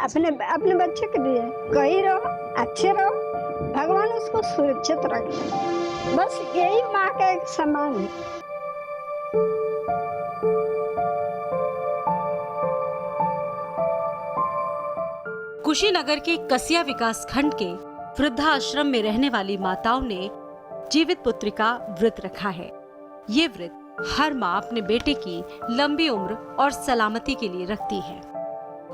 अपने अपने बच्चे के लिए कहीं रहो, अच्छे रहो, भगवान उसको सुरक्षित रखे। बस यही माँ का एक सम्मान है। कुशीनगर के कसिया विकास खंड के वृद्धाश्रम में रहने वाली माताओं ने जीवित पुत्री का व्रत रखा है। ये व्रत हर माँ अपने बेटे की लंबी उम्र और सलामती के लिए रखती है,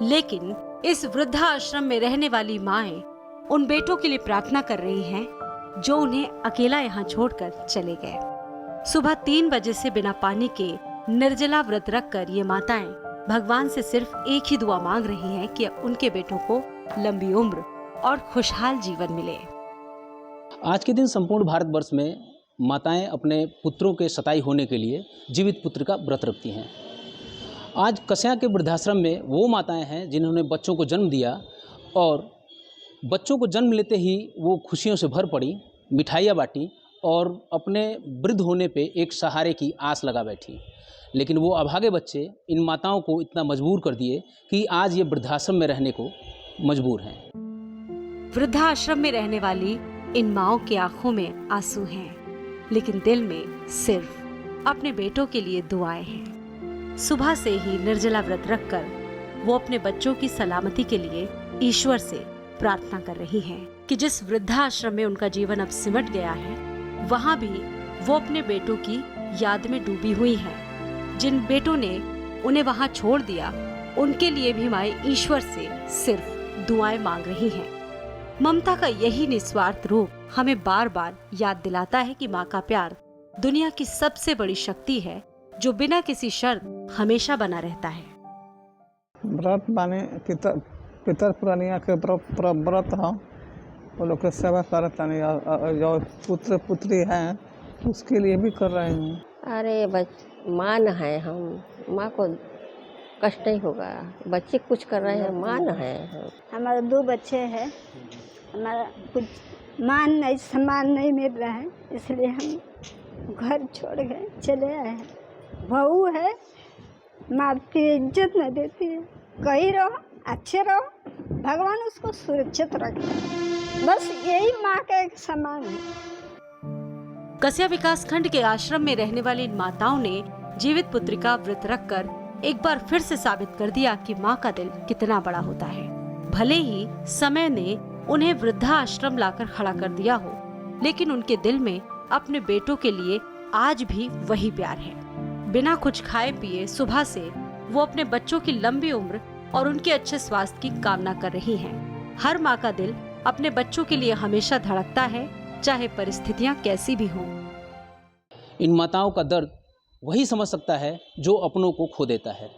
लेकिन इस वृद्धाश्रम में रहने वाली माएं उन बेटों के लिए प्रार्थना कर रही हैं जो उन्हें अकेला यहाँ छोड़कर चले गए। सुबह 3 बजे से बिना पानी के निर्जला व्रत रखकर ये माताएं भगवान से सिर्फ एक ही दुआ मांग रही हैं कि उनके बेटों को लंबी उम्र और खुशहाल जीवन मिले। आज के दिन संपूर्ण भारतवर्ष में माताएं अपने पुत्रों के सताई होने के लिए जीवित पुत्र का व्रत रखती हैं। आज कसिया के वृद्धाश्रम में वो माताएं हैं जिन्होंने बच्चों को जन्म दिया और बच्चों को जन्म लेते ही वो खुशियों से भर पड़ी, मिठाइयाँ बांटी और अपने वृद्ध होने पे एक सहारे की आस लगा बैठी। लेकिन वो अभागे बच्चे इन माताओं को इतना मजबूर कर दिए कि आज ये वृद्धाश्रम में रहने को मजबूर हैं। वृद्धाश्रम में रहने वाली इन माओं की आंखों में आंसू हैं, लेकिन दिल में सिर्फ अपने बेटों के लिए दुआएं हैं। सुबह से ही निर्जला व्रत रखकर वो अपने बच्चों की सलामती के लिए ईश्वर से प्रार्थना कर रही हैं कि जिस वृद्धाश्रम में उनका जीवन अब सिमट गया है, वहाँ भी वो अपने बेटों की याद में डूबी हुई हैं। जिन बेटों ने उन्हें वहाँ छोड़ दिया, उनके लिए भी माँ ईश्वर से सिर्फ दुआएं मांग रही हैं। ममता का यही निस्वार्थ रूप हमें बार बार याद दिलाता है कि माँ का प्यार दुनिया की सबसे बड़ी शक्ति है, जो बिना किसी शर्त हमेशा बना रहता है। व्रत माने पितर पुरानिया के व्रत हो, वो लोग के सेवा करता नहीं, जो पुत्र पुत्री हैं उसके लिए भी कर रहे हैं। अरे मान है, हम माँ को कष्ट नहीं होगा, बच्चे कुछ कर रहे हैं, मान है। हमारे 2 बच्चे हैं, हमारा कुछ मान नहीं, सम्मान नहीं मिल रहा है, इसलिए हम घर छोड़ गए, चले आए हैं। बहू है, माँ की इज्जत न देती है। कहीं रहो, अच्छे रहो, भगवान उसको सुरक्षित रखे। बस यही माँ का एक सम्मान है। कसिया विकास खंड के आश्रम में रहने वाली इन माताओं ने जीवित पुत्री का व्रत रखकर एक बार फिर से साबित कर दिया कि माँ का दिल कितना बड़ा होता है। भले ही समय ने उन्हें वृद्धाश्रम लाकर खड़ा कर दिया हो, लेकिन उनके दिल में अपने बेटों के लिए आज भी वही प्यार है। बिना कुछ खाए पिए सुबह से वो अपने बच्चों की लंबी उम्र और उनके अच्छे स्वास्थ्य की कामना कर रही हैं। हर माँ का दिल अपने बच्चों के लिए हमेशा धड़कता है, चाहे परिस्थितियां कैसी भी हों। इन माताओं का दर्द वही समझ सकता है जो अपनों को खो देता है।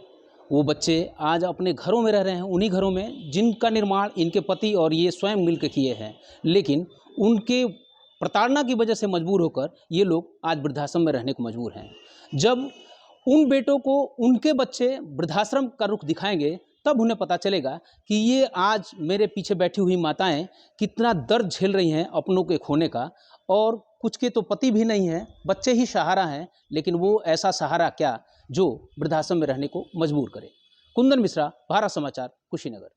वो बच्चे आज अपने घरों में रह रहे हैं, उन्हीं घरों में जिनका निर्माण इनके पति और ये स्वयं मिलकर किए हैं, लेकिन उनके प्रताड़ना की वजह से मजबूर होकर ये लोग आज वृद्धाश्रम में रहने को मजबूर हैं। जब उन बेटों को उनके बच्चे वृद्धाश्रम का रुख दिखाएंगे, तब उन्हें पता चलेगा कि ये आज मेरे पीछे बैठी हुई माताएं कितना दर्द झेल रही हैं अपनों के खोने का। और कुछ के तो पति भी नहीं हैं, बच्चे ही सहारा हैं, लेकिन वो ऐसा सहारा क्या जो वृद्धाश्रम में रहने को मजबूर करे। कुंदन मिश्रा, भारत समाचार, कुशीनगर।